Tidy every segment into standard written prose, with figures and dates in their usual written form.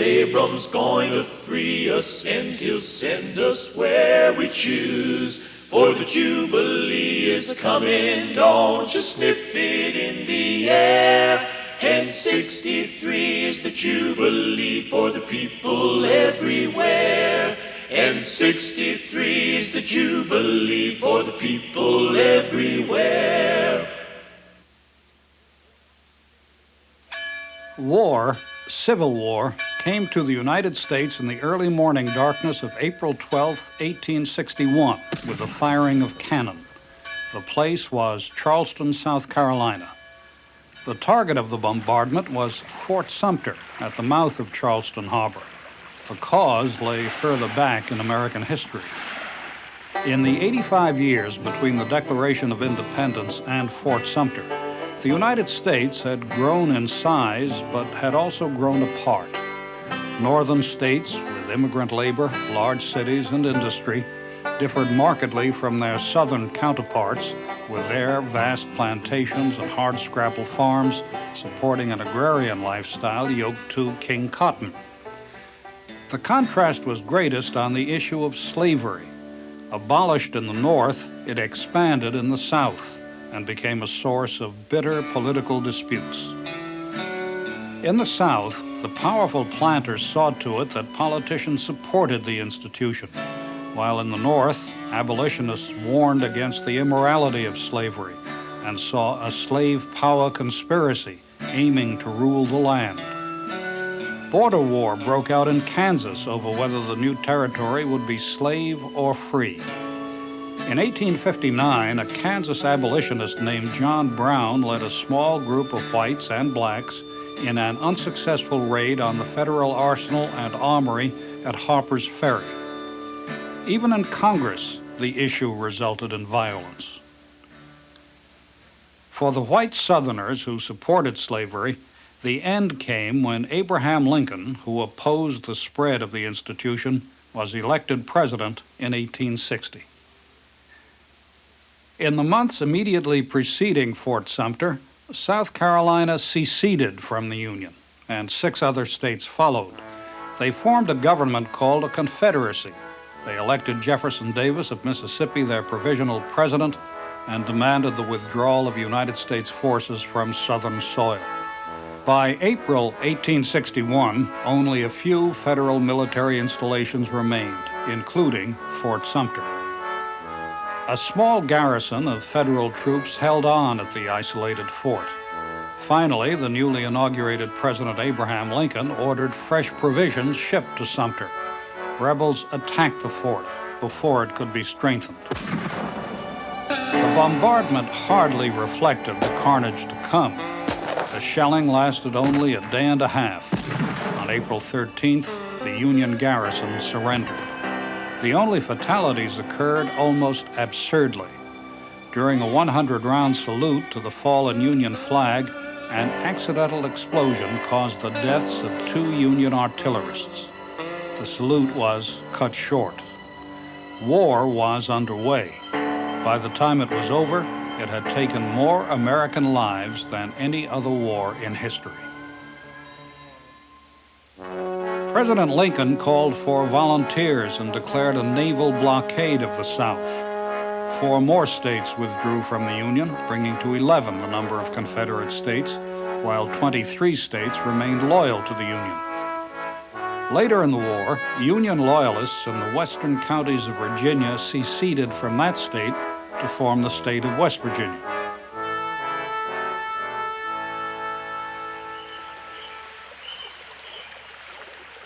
Abram's going to free us, and he'll send us where we choose. For the Jubilee is coming, don't you sniff it in the air. And 63 is the Jubilee for the people everywhere. And 63 is the Jubilee for the people everywhere. War, civil war, came to the United States in the early morning darkness of April 12, 1861, with the firing of cannon. The place was Charleston, South Carolina. The target of the bombardment was Fort Sumter at the mouth of Charleston Harbor. The cause lay further back in American history. In the 85 years between the Declaration of Independence and Fort Sumter, the United States had grown in size, but had also grown apart. Northern states, with immigrant labor, large cities, and industry, differed markedly from their southern counterparts, with their vast plantations and hardscrabble farms supporting an agrarian lifestyle yoked to King Cotton. The contrast was greatest on the issue of slavery. Abolished in the North, it expanded in the South and became a source of bitter political disputes. In the South, the powerful planters saw to it that politicians supported the institution, while in the North, abolitionists warned against the immorality of slavery and saw a slave power conspiracy aiming to rule the land. Border war broke out in Kansas over whether the new territory would be slave or free. In 1859, a Kansas abolitionist named John Brown led a small group of whites and blacks in an unsuccessful raid on the federal arsenal and armory at Harper's Ferry. Even in Congress, the issue resulted in violence. For the white Southerners who supported slavery, the end came when Abraham Lincoln, who opposed the spread of the institution, was elected president in 1860. In the months immediately preceding Fort Sumter, South Carolina seceded from the Union, and 6 other states followed. They formed a government called a Confederacy. They elected Jefferson Davis of Mississippi their provisional president and demanded the withdrawal of United States forces from Southern soil. By April 1861, only a few federal military installations remained, including Fort Sumter. A small garrison of federal troops held on at the isolated fort. Finally, the newly inaugurated President Abraham Lincoln ordered fresh provisions shipped to Sumter. Rebels attacked the fort before it could be strengthened. The bombardment hardly reflected the carnage to come. The shelling lasted only a day and a half. On April 13th, the Union garrison surrendered. The only fatalities occurred almost absurdly. During a 100-round salute to the fallen Union flag, an accidental explosion caused the deaths of 2 Union artillerists. The salute was cut short. War was underway. By the time it was over, it had taken more American lives than any other war in history. President Lincoln called for volunteers and declared a naval blockade of the South. 4 more states withdrew from the Union, bringing to 11 the number of Confederate states, while 23 states remained loyal to the Union. Later in the war, Union loyalists in the western counties of Virginia seceded from that state to form the state of West Virginia.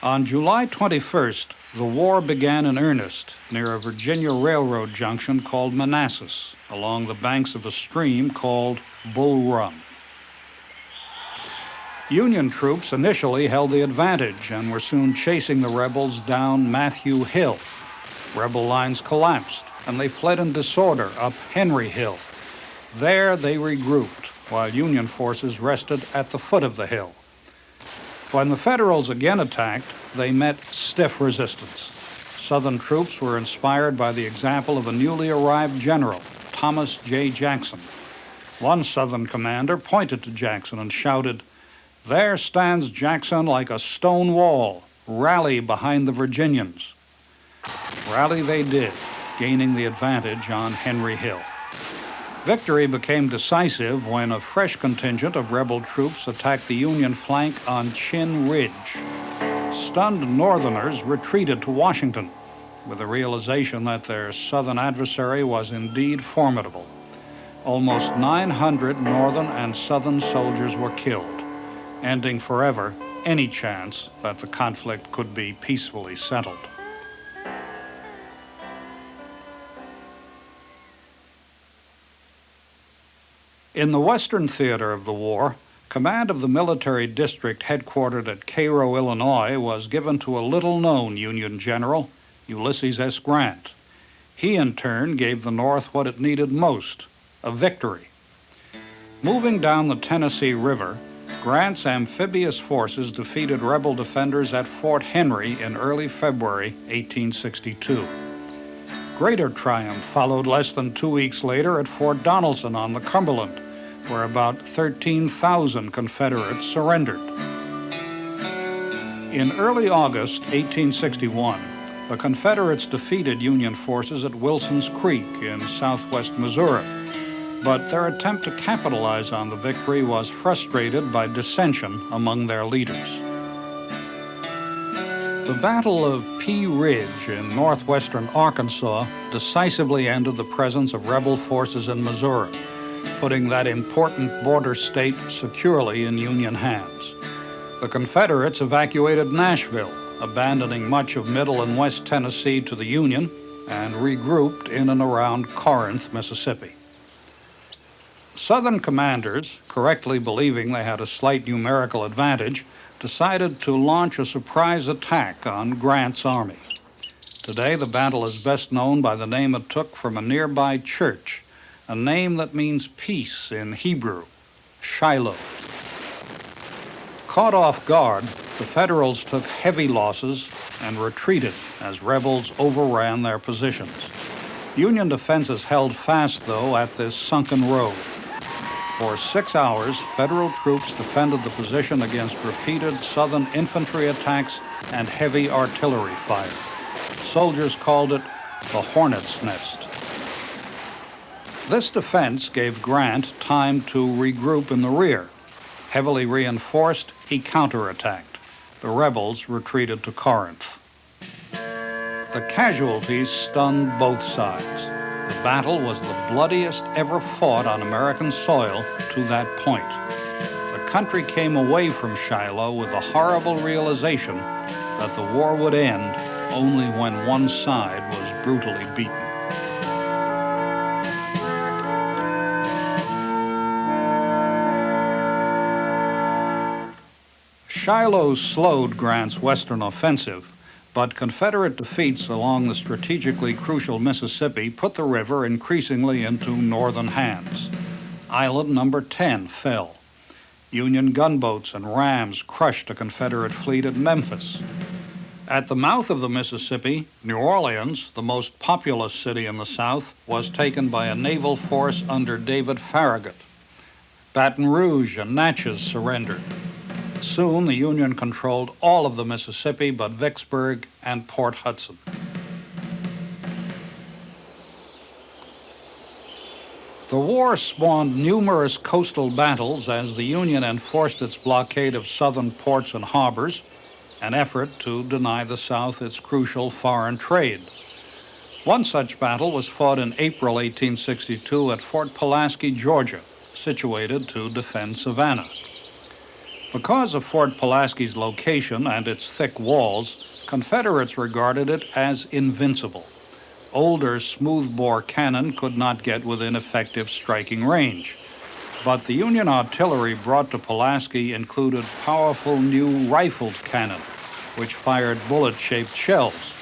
On July 21st, the war began in earnest near a Virginia Railroad junction called Manassas, along the banks of a stream called Bull Run. Union troops initially held the advantage and were soon chasing the rebels down Matthew Hill. Rebel lines collapsed, and they fled in disorder up Henry Hill. There they regrouped, while Union forces rested at the foot of the hill. When the Federals again attacked, they met stiff resistance. Southern troops were inspired by the example of a newly arrived general, Thomas J. Jackson. One Southern commander pointed to Jackson and shouted, "There stands Jackson like a stone wall. rally behind the Virginians. Rally they did, gaining the advantage on Henry Hill. Victory became decisive when a fresh contingent of rebel troops attacked the Union flank on Chin Ridge. Stunned Northerners retreated to Washington, with the realization that their Southern adversary was indeed formidable. Almost 900 Northern and Southern soldiers were killed, ending forever any chance that the conflict could be peacefully settled. In the Western theater of the war, command of the military district headquartered at Cairo, Illinois, was given to a little-known Union general, Ulysses S. Grant. He, in turn, gave the North what it needed most, a victory. Moving down the Tennessee River, Grant's amphibious forces defeated rebel defenders at Fort Henry in early February 1862. Greater triumph followed less than 2 weeks later at Fort Donelson on the Cumberland, where about 13,000 Confederates surrendered. In early August 1861, the Confederates defeated Union forces at Wilson's Creek in southwest Missouri, but their attempt to capitalize on the victory was frustrated by dissension among their leaders. The Battle of Pea Ridge in northwestern Arkansas decisively ended the presence of rebel forces in Missouri, putting that important border state securely in Union hands. The Confederates evacuated Nashville, abandoning much of Middle and West Tennessee to the Union, and regrouped in and around Corinth, Mississippi. Southern commanders, correctly believing they had a slight numerical advantage, decided to launch a surprise attack on Grant's army. Today, the battle is best known by the name it took from a nearby church, a name that means peace in Hebrew, Shiloh. Caught off guard, the Federals took heavy losses and retreated as rebels overran their positions. Union defenses held fast, though, at this sunken road. For 6 hours, Federal troops defended the position against repeated Southern infantry attacks and heavy artillery fire. Soldiers called it the Hornet's Nest. This defense gave Grant time to regroup in the rear. Heavily reinforced, he counterattacked. The rebels retreated to Corinth. The casualties stunned both sides. The battle was the bloodiest ever fought on American soil to that point. The country came away from Shiloh with the horrible realization that the war would end only when one side was brutally beaten. Shiloh slowed Grant's western offensive, but Confederate defeats along the strategically crucial Mississippi put the river increasingly into Northern hands. Island number 10 fell. Union gunboats and rams crushed a Confederate fleet at Memphis. At the mouth of the Mississippi, New Orleans, the most populous city in the South, was taken by a naval force under David Farragut. Baton Rouge and Natchez surrendered. Soon, the Union controlled all of the Mississippi but Vicksburg and Port Hudson. The war spawned numerous coastal battles as the Union enforced its blockade of southern ports and harbors, an effort to deny the South its crucial foreign trade. One such battle was fought in April 1862 at Fort Pulaski, Georgia, situated to defend Savannah. Because of Fort Pulaski's location and its thick walls, Confederates regarded it as invincible. Older smoothbore cannon could not get within effective striking range. But the Union artillery brought to Pulaski included powerful new rifled cannon, which fired bullet-shaped shells.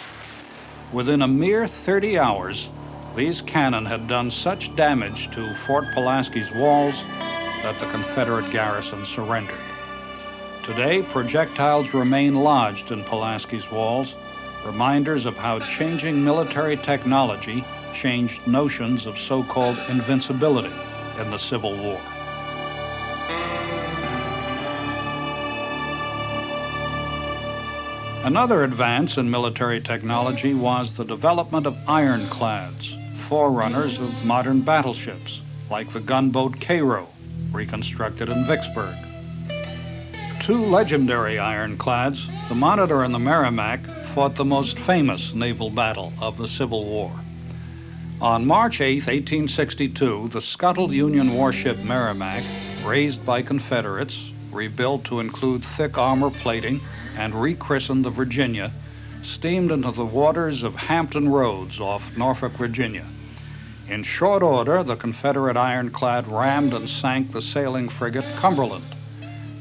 Within a mere 30 hours, these cannon had done such damage to Fort Pulaski's walls that the Confederate garrison surrendered. Today, projectiles remain lodged in Pulaski's walls, reminders of how changing military technology changed notions of so-called invincibility in the Civil War. Another advance in military technology was the development of ironclads, forerunners of modern battleships, like the gunboat Cairo, reconstructed in Vicksburg. Two legendary ironclads, the Monitor and the Merrimac, fought the most famous naval battle of the Civil War. On March 8, 1862, the scuttled Union warship Merrimac, raised by Confederates, rebuilt to include thick armor plating, and rechristened the Virginia, steamed into the waters of Hampton Roads off Norfolk, Virginia. In short order, the Confederate ironclad rammed and sank the sailing frigate Cumberland.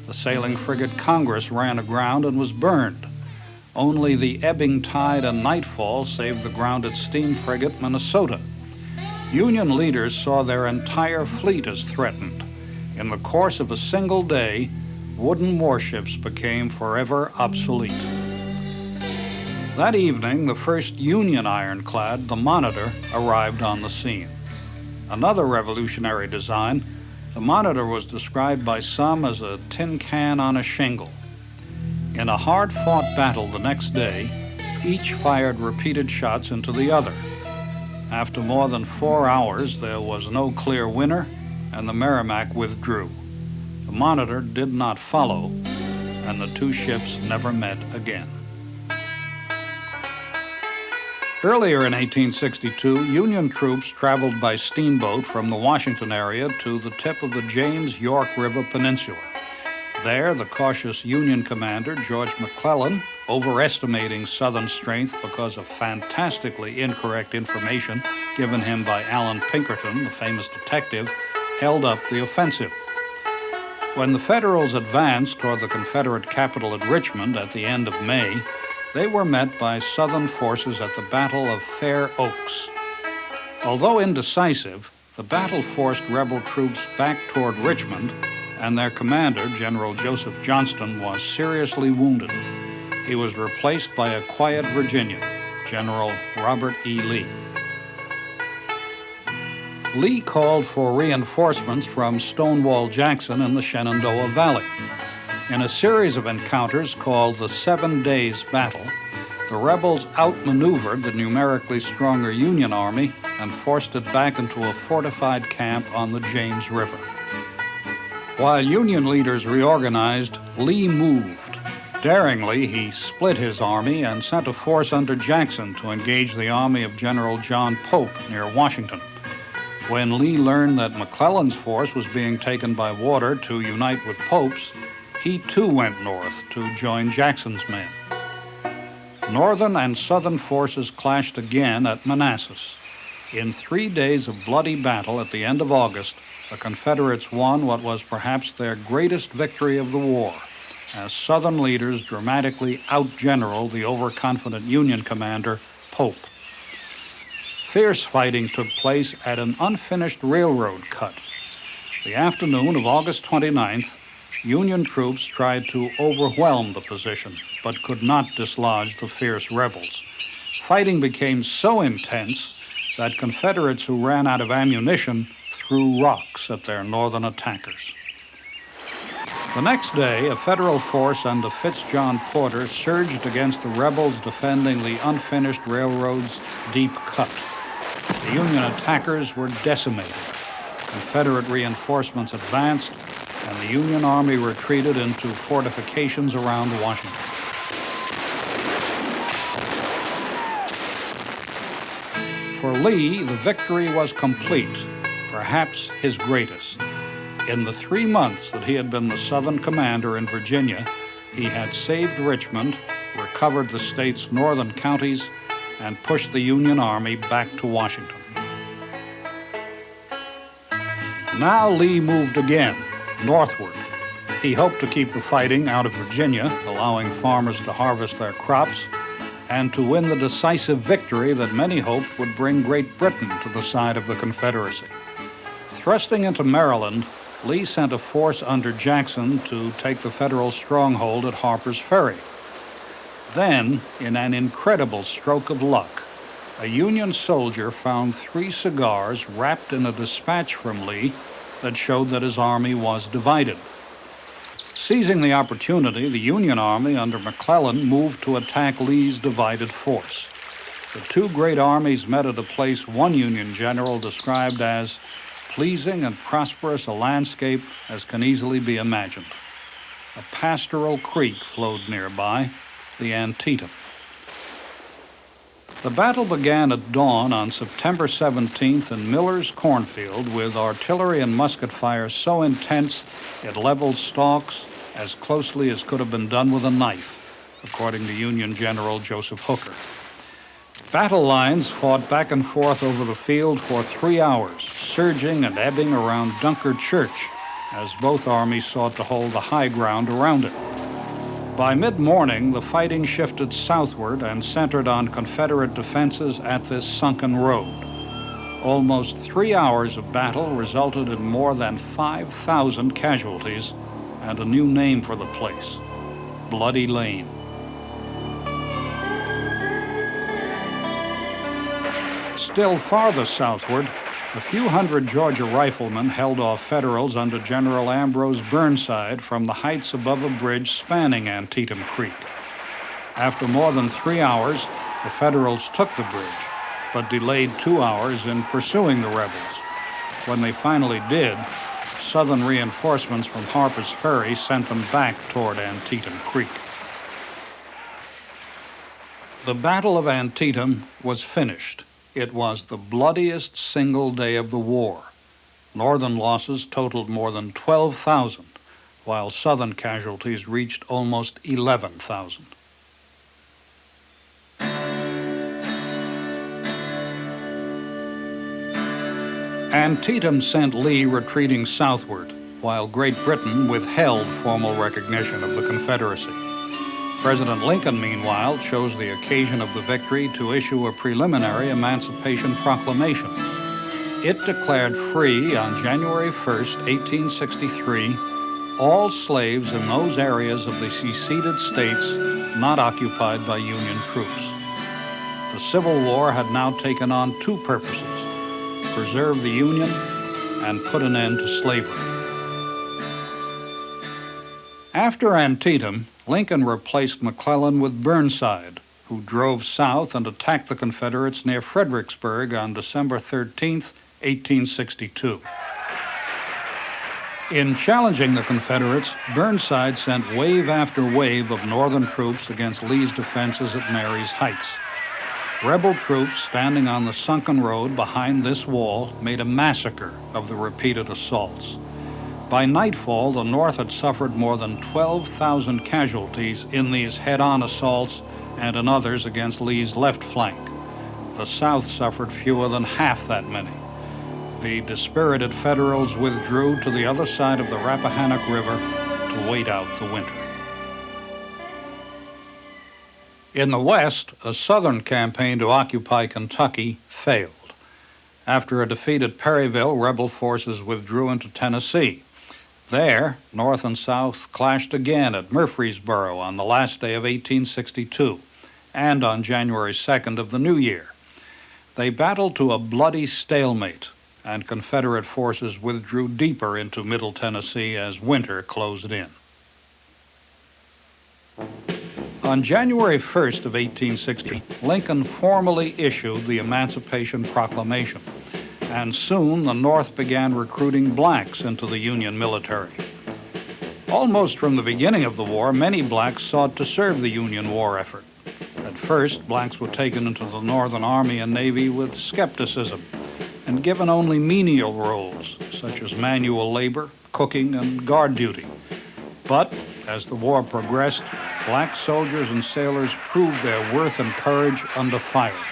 The sailing frigate Congress ran aground and was burned. Only the ebbing tide and nightfall saved the grounded steam frigate Minnesota. Union leaders saw their entire fleet as threatened. In the course of a single day, wooden warships became forever obsolete. That evening, the first Union ironclad, the Monitor, arrived on the scene. Another revolutionary design, the Monitor was described by some as a tin can on a shingle. In a hard-fought battle the next day, each fired repeated shots into the other. After more than 4 hours, there was no clear winner, and the Merrimac withdrew. The Monitor did not follow, and the two ships never met again. Earlier in 1862, Union troops traveled by steamboat from the Washington area to the tip of the James York River Peninsula. There, the cautious Union commander, George McClellan, overestimating Southern strength because of fantastically incorrect information given him by Allan Pinkerton, the famous detective, held up the offensive. When the Federals advanced toward the Confederate capital at Richmond at the end of May, they were met by Southern forces at the Battle of Fair Oaks. Although indecisive, the battle forced rebel troops back toward Richmond, and their commander, General Joseph Johnston, was seriously wounded. He was replaced by a quiet Virginian, General Robert E. Lee. Lee called for reinforcements from Stonewall Jackson in the Shenandoah Valley. In a series of encounters called the 7 Days Battle, the rebels outmaneuvered the numerically stronger Union Army and forced it back into a fortified camp on the James River. While Union leaders reorganized, Lee moved. Daringly, he split his army and sent a force under Jackson to engage the army of General John Pope near Washington. When Lee learned that McClellan's force was being taken by water to unite with Pope's, he too went north to join Jackson's men. Northern and Southern forces clashed again at Manassas. In 3 days of bloody battle at the end of August, the Confederates won what was perhaps their greatest victory of the war, as Southern leaders dramatically outgeneraled the overconfident Union commander, Pope. Fierce fighting took place at an unfinished railroad cut. The afternoon of August 29th, Union troops tried to overwhelm the position, but could not dislodge the fierce rebels. Fighting became so intense that Confederates who ran out of ammunition threw rocks at their northern attackers. The next day, a Federal force under Fitzjohn Porter surged against the rebels defending the unfinished railroad's deep cut. The Union attackers were decimated. Confederate reinforcements advanced, and the Union Army retreated into fortifications around Washington. For Lee, the victory was complete, perhaps his greatest. In the 3 months that he had been the Southern commander in Virginia, he had saved Richmond, recovered the state's northern counties, and pushed the Union Army back to Washington. Now Lee moved again, northward. He hoped to keep the fighting out of Virginia, allowing farmers to harvest their crops, and to win the decisive victory that many hoped would bring Great Britain to the side of the Confederacy. Thrusting into Maryland, Lee sent a force under Jackson to take the Federal stronghold at Harper's Ferry. Then, in an incredible stroke of luck, a Union soldier found 3 cigars wrapped in a dispatch from Lee that showed that his army was divided. Seizing the opportunity, the Union Army under McClellan moved to attack Lee's divided force. The two great armies met at a place one Union general described as pleasing and prosperous a landscape as can easily be imagined. A pastoral creek flowed nearby, the Antietam. The battle began at dawn on September 17th in Miller's cornfield with artillery and musket fire so intense it leveled stalks as closely as could have been done with a knife, according to Union General Joseph Hooker. Battle lines fought back and forth over the field for 3 hours, surging and ebbing around Dunkard Church, as both armies sought to hold the high ground around it. By mid-morning, the fighting shifted southward and centered on Confederate defenses at this sunken road. Almost 3 hours of battle resulted in more than 5,000 casualties and a new name for the place, Bloody Lane. Still farther southward, a few hundred Georgia riflemen held off Federals under General Ambrose Burnside from the heights above a bridge spanning Antietam Creek. After more than 3 hours, the Federals took the bridge, but delayed 2 hours in pursuing the rebels. When they finally did, Southern reinforcements from Harper's Ferry sent them back toward Antietam Creek. The Battle of Antietam was finished. It was the bloodiest single day of the war. Northern losses totaled more than 12,000, while Southern casualties reached almost 11,000. Antietam sent Lee retreating southward, while Great Britain withheld formal recognition of the Confederacy. President Lincoln, meanwhile, chose the occasion of the victory to issue a preliminary Emancipation Proclamation. It declared free on January 1st, 1863, all slaves in those areas of the seceded states not occupied by Union troops. The Civil War had now taken on two purposes: preserve the Union and put an end to slavery. After Antietam, Lincoln replaced McClellan with Burnside, who drove south and attacked the Confederates near Fredericksburg on December 13, 1862. In challenging the Confederates, Burnside sent wave after wave of Northern troops against Lee's defenses at Marye's Heights. Rebel troops standing on the sunken road behind this wall made a massacre of the repeated assaults. By nightfall, the North had suffered more than 12,000 casualties in these head-on assaults and in others against Lee's left flank. The South suffered fewer than half that many. The dispirited Federals withdrew to the other side of the Rappahannock River to wait out the winter. In the West, a Southern campaign to occupy Kentucky failed. After a defeat at Perryville, rebel forces withdrew into Tennessee. There, North and South clashed again at Murfreesboro on the last day of 1862 and on January 2nd of the new year. They battled to a bloody stalemate, and Confederate forces withdrew deeper into Middle Tennessee as winter closed in. On January 1st of 1860, Lincoln formally issued the Emancipation Proclamation, and soon the North began recruiting blacks into the Union military. Almost from the beginning of the war, many blacks sought to serve the Union war effort. At first, blacks were taken into the Northern Army and Navy with skepticism and given only menial roles, such as manual labor, cooking, and guard duty. But as the war progressed, black soldiers and sailors proved their worth and courage under fire.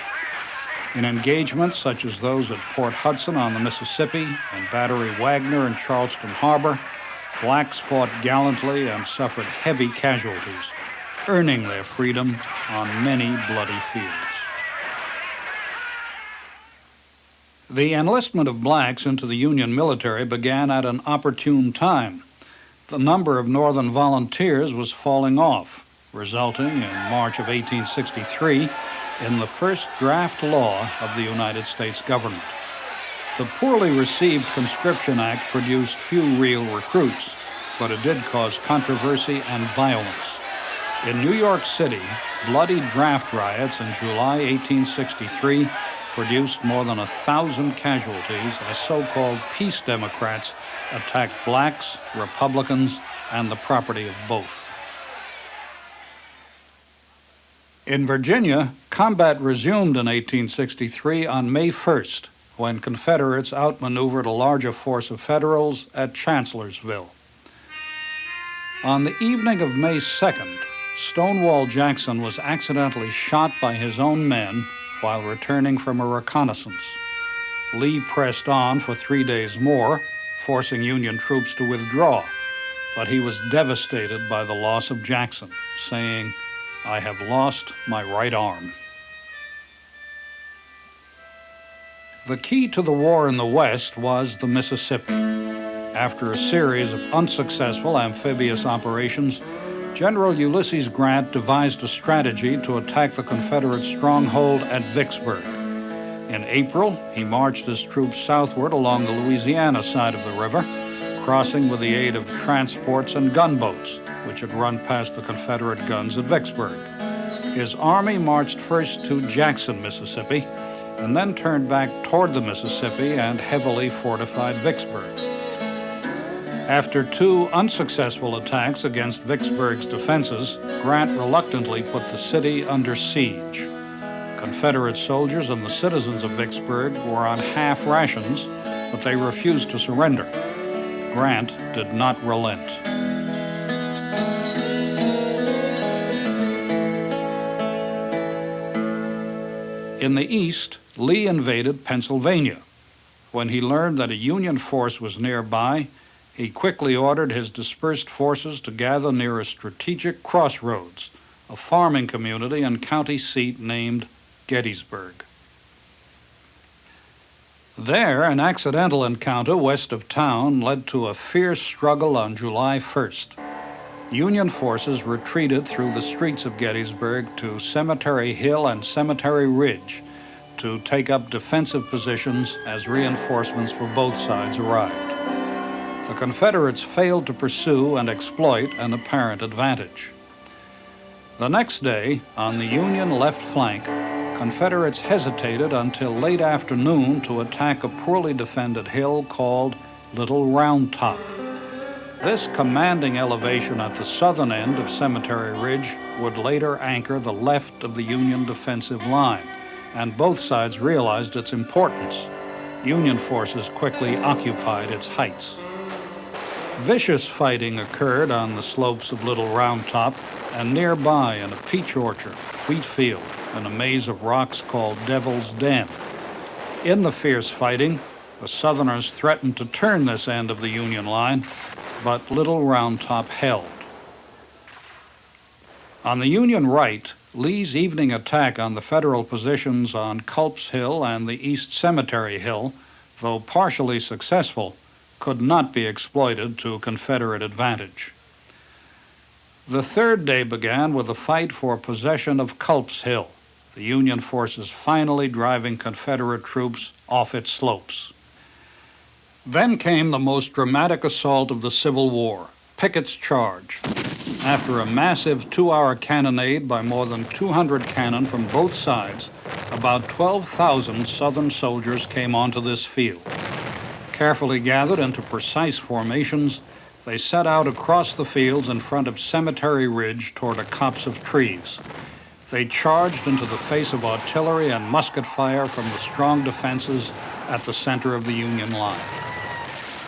In engagements such as those at Port Hudson on the Mississippi and Battery Wagner in Charleston Harbor, blacks fought gallantly and suffered heavy casualties, earning their freedom on many bloody fields. The enlistment of blacks into the Union military began at an opportune time. The number of Northern volunteers was falling off, resulting in March of 1863 in the first draft law of the United States government. The poorly received Conscription Act produced few real recruits, but it did cause controversy and violence. In New York City, bloody draft riots in July 1863 produced more than 1,000 casualties as so-called peace Democrats attacked blacks, Republicans, and the property of both. In Virginia, combat resumed in 1863 on May 1st, when Confederates outmaneuvered a larger force of Federals at Chancellorsville. On the evening of May 2nd, Stonewall Jackson was accidentally shot by his own men while returning from a reconnaissance. Lee pressed on for 3 days more, forcing Union troops to withdraw, but he was devastated by the loss of Jackson, saying, "I have lost my right arm." The key to the war in the West was the Mississippi. After a series of unsuccessful amphibious operations, General Ulysses Grant devised a strategy to attack the Confederate stronghold at Vicksburg. In April, he marched his troops southward along the Louisiana side of the river, crossing with the aid of transports and gunboats, which had run past the Confederate guns at Vicksburg. His army marched first to Jackson, Mississippi, and then turned back toward the Mississippi and heavily fortified Vicksburg. After 2 unsuccessful attacks against Vicksburg's defenses, Grant reluctantly put the city under siege. Confederate soldiers and the citizens of Vicksburg were on half rations, but they refused to surrender. Grant did not relent. In the east, Lee invaded Pennsylvania. When he learned that a Union force was nearby, he quickly ordered his dispersed forces to gather near a strategic crossroads, a farming community and county seat named Gettysburg. There, an accidental encounter west of town led to a fierce struggle on July 1st. Union forces retreated through the streets of Gettysburg to Cemetery Hill and Cemetery Ridge to take up defensive positions as reinforcements for both sides arrived. The Confederates failed to pursue and exploit an apparent advantage. The next day, on the Union left flank, Confederates hesitated until late afternoon to attack a poorly defended hill called Little Round Top. This commanding elevation at the southern end of Cemetery Ridge would later anchor the left of the Union defensive line, and both sides realized its importance. Union forces quickly occupied its heights. Vicious fighting occurred on the slopes of Little Round Top and nearby in a peach orchard, wheat field, and a maze of rocks called Devil's Den. In the fierce fighting, the Southerners threatened to turn this end of the Union line, but Little Round Top held. On the Union right, Lee's evening attack on the Federal positions on Culp's Hill and the East Cemetery Hill, though partially successful, could not be exploited to Confederate advantage. The third day began with a fight for possession of Culp's Hill, the Union forces finally driving Confederate troops off its slopes. Then came the most dramatic assault of the Civil War, Pickett's Charge. After a massive 2-hour cannonade by more than 200 cannon from both sides, about 12,000 Southern soldiers came onto this field. Carefully gathered into precise formations, they set out across the fields in front of Cemetery Ridge toward a copse of trees. They charged into the face of artillery and musket fire from the strong defenses at the center of the Union line.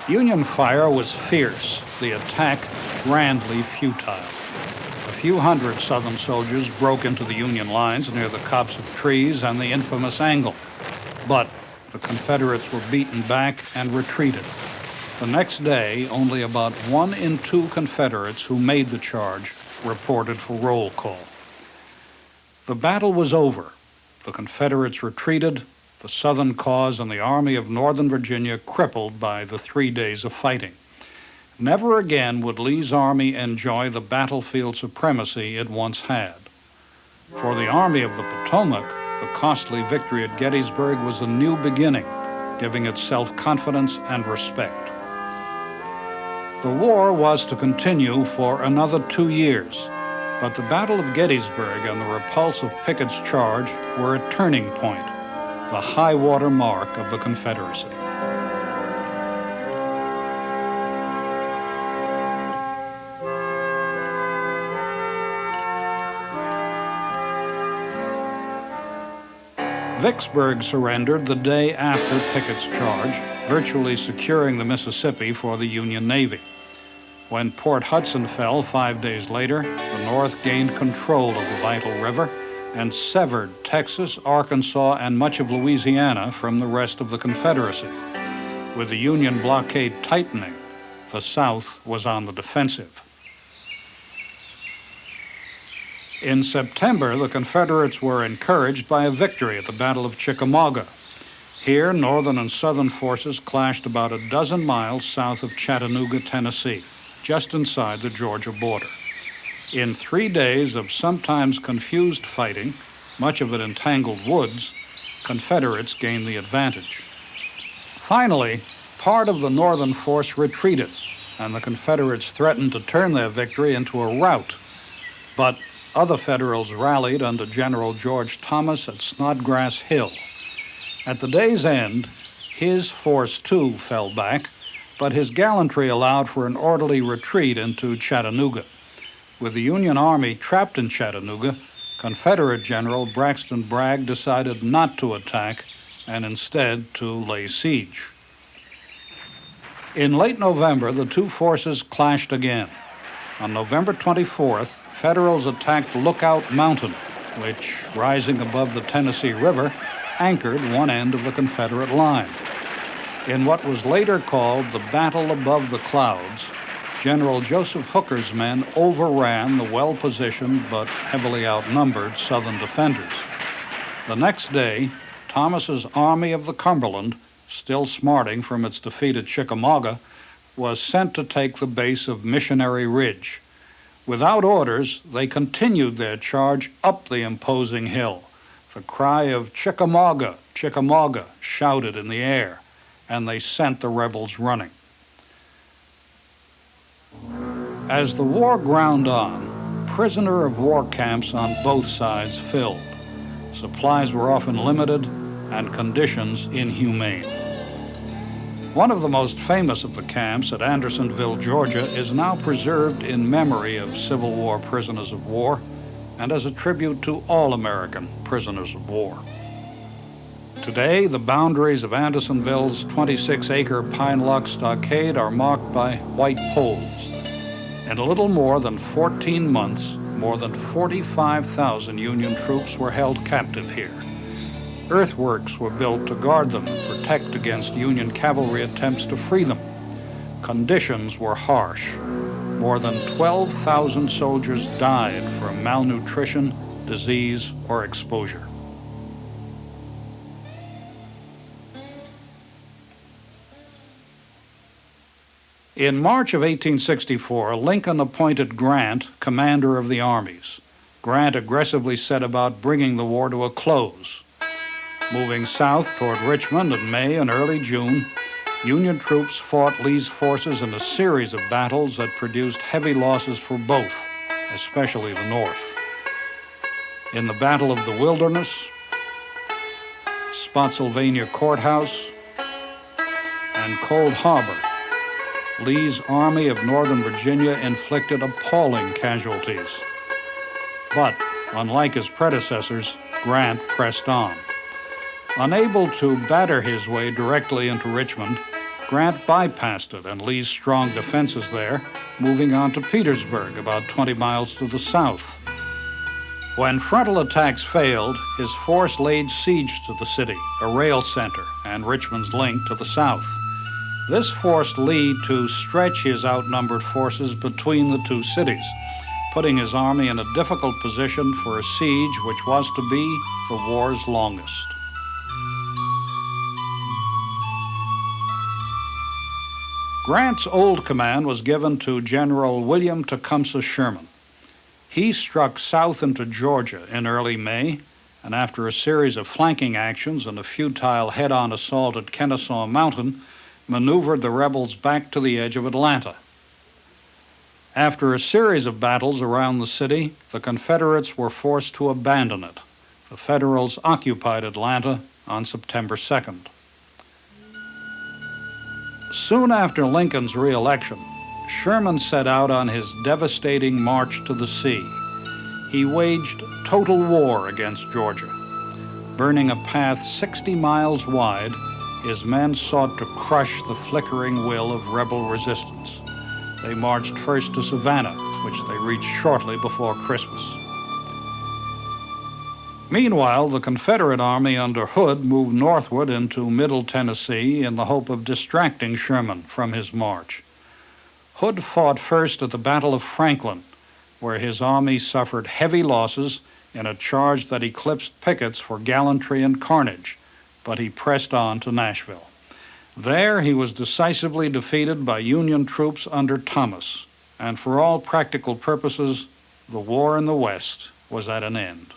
Union fire was fierce, the attack grandly futile. A few hundred Southern soldiers broke into the Union lines near the copse of trees and the infamous angle, but the Confederates were beaten back and retreated. The next day, only about 1 in 2 Confederates who made the charge reported for roll call. The battle was over. The Confederates retreated, the Southern cause and the Army of Northern Virginia crippled by the 3 days of fighting. Never again would Lee's army enjoy the battlefield supremacy it once had. For the Army of the Potomac, the costly victory at Gettysburg was a new beginning, giving it self-confidence and respect. The war was to continue for another 2 years, but the Battle of Gettysburg and the repulse of Pickett's charge were a turning point, the high water mark of the Confederacy. Vicksburg surrendered the day after Pickett's charge, virtually securing the Mississippi for the Union Navy. When Port Hudson fell 5 days later, the North gained control of the vital river and severed Texas, Arkansas, and much of Louisiana from the rest of the Confederacy. With the Union blockade tightening, the South was on the defensive. In September, the Confederates were encouraged by a victory at the Battle of Chickamauga. Here, Northern and Southern forces clashed about a dozen miles south of Chattanooga, Tennessee, just inside the Georgia border. In 3 days of sometimes confused fighting, much of it in tangled woods, Confederates gained the advantage. Finally, part of the Northern force retreated, and the Confederates threatened to turn their victory into a rout. But other Federals rallied under General George Thomas at Snodgrass Hill. At the day's end, his force too fell back, but his gallantry allowed for an orderly retreat into Chattanooga. With the Union Army trapped in Chattanooga, Confederate General Braxton Bragg decided not to attack and instead to lay siege. In late November, the two forces clashed again. On November 24th, Federals attacked Lookout Mountain, which, rising above the Tennessee River, anchored one end of the Confederate line. In what was later called the Battle Above the Clouds, General Joseph Hooker's men overran the well-positioned but heavily outnumbered Southern defenders. The next day, Thomas's Army of the Cumberland, still smarting from its defeat at Chickamauga, was sent to take the base of Missionary Ridge. Without orders, they continued their charge up the imposing hill. The cry of "Chickamauga, Chickamauga" shouted in the air, and they sent the rebels running. As the war ground on, prisoner of war camps on both sides filled. Supplies were often limited and conditions inhumane. One of the most famous of the camps at Andersonville, Georgia, is now preserved in memory of Civil War prisoners of war and as a tribute to all American prisoners of war. Today, the boundaries of Andersonville's 26-acre Pine Lock Stockade are marked by white poles. In a little more than 14 months, more than 45,000 Union troops were held captive here. Earthworks were built to guard them and protect against Union cavalry attempts to free them. Conditions were harsh. More than 12,000 soldiers died from malnutrition, disease, or exposure. In March of 1864, Lincoln appointed Grant commander of the armies. Grant aggressively set about bringing the war to a close. Moving south toward Richmond in May and early June, Union troops fought Lee's forces in a series of battles that produced heavy losses for both, especially the North. In the Battle of the Wilderness, Spotsylvania Courthouse, and Cold Harbor, Lee's Army of Northern Virginia inflicted appalling casualties. But, unlike his predecessors, Grant pressed on. Unable to batter his way directly into Richmond, Grant bypassed it and Lee's strong defenses there, moving on to Petersburg, about 20 miles to the south. When frontal attacks failed, his force laid siege to the city, a rail center, and Richmond's link to the south. This forced Lee to stretch his outnumbered forces between the two cities, putting his army in a difficult position for a siege which was to be the war's longest. Grant's old command was given to General William Tecumseh Sherman. He struck south into Georgia in early May, and after a series of flanking actions and a futile head-on assault at Kennesaw Mountain, maneuvered the rebels back to the edge of Atlanta. After a series of battles around the city, the Confederates were forced to abandon it. The Federals occupied Atlanta on September 2nd. Soon after Lincoln's re-election, Sherman set out on his devastating march to the sea. He waged total war against Georgia. Burning a path 60 miles wide, his men sought to crush the flickering will of rebel resistance. They marched first to Savannah, which they reached shortly before Christmas. Meanwhile, the Confederate Army under Hood moved northward into Middle Tennessee in the hope of distracting Sherman from his march. Hood fought first at the Battle of Franklin, where his army suffered heavy losses in a charge that eclipsed Pickett's for gallantry and carnage, but he pressed on to Nashville. There he was decisively defeated by Union troops under Thomas, and for all practical purposes, the war in the West was at an end.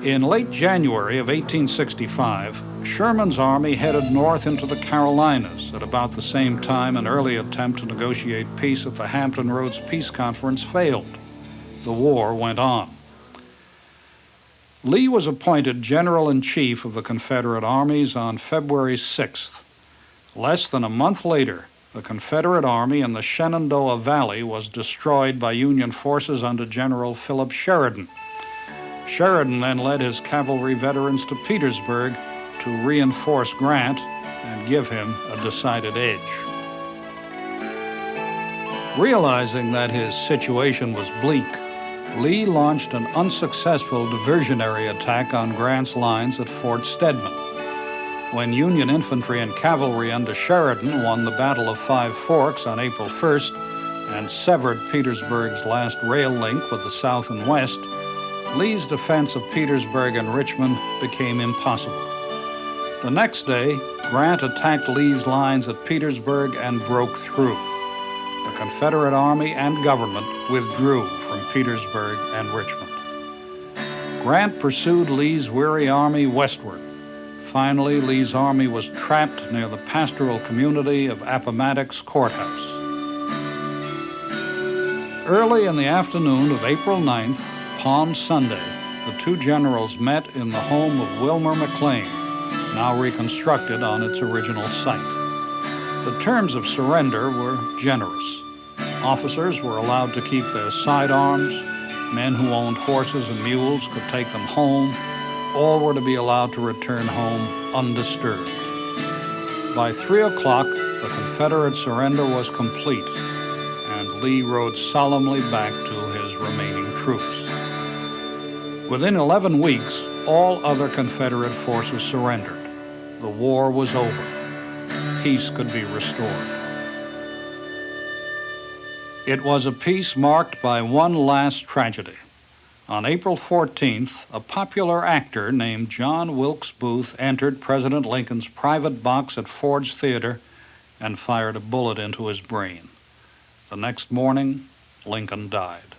In late January of 1865, Sherman's army headed north into the Carolinas. At about the same time, an early attempt to negotiate peace at the Hampton Roads Peace Conference failed. The war went on. Lee was appointed General-in-Chief of the Confederate armies on February 6th. Less than a month later, the Confederate Army in the Shenandoah Valley was destroyed by Union forces under General Philip Sheridan. Sheridan then led his cavalry veterans to Petersburg to reinforce Grant and give him a decided edge. Realizing that his situation was bleak, Lee launched an unsuccessful diversionary attack on Grant's lines at Fort Stedman. When Union infantry and cavalry under Sheridan won the Battle of Five Forks on April 1st and severed Petersburg's last rail link with the South and West, Lee's defense of Petersburg and Richmond became impossible. The next day, Grant attacked Lee's lines at Petersburg and broke through. The Confederate Army and government withdrew from Petersburg and Richmond. Grant pursued Lee's weary army westward. Finally, Lee's army was trapped near the pastoral community of Appomattox Courthouse. Early in the afternoon of April 9th, Palm Sunday, the two generals met in the home of Wilmer McLean, now reconstructed on its original site. The terms of surrender were generous. Officers were allowed to keep their sidearms. Men who owned horses and mules could take them home. All were to be allowed to return home undisturbed. By 3 o'clock, the Confederate surrender was complete, and Lee rode solemnly back to his remaining troops. Within 11 weeks, all other Confederate forces surrendered. The war was over. Peace could be restored. It was a peace marked by one last tragedy. On April 14th, a popular actor named John Wilkes Booth entered President Lincoln's private box at Ford's Theater and fired a bullet into his brain. The next morning, Lincoln died.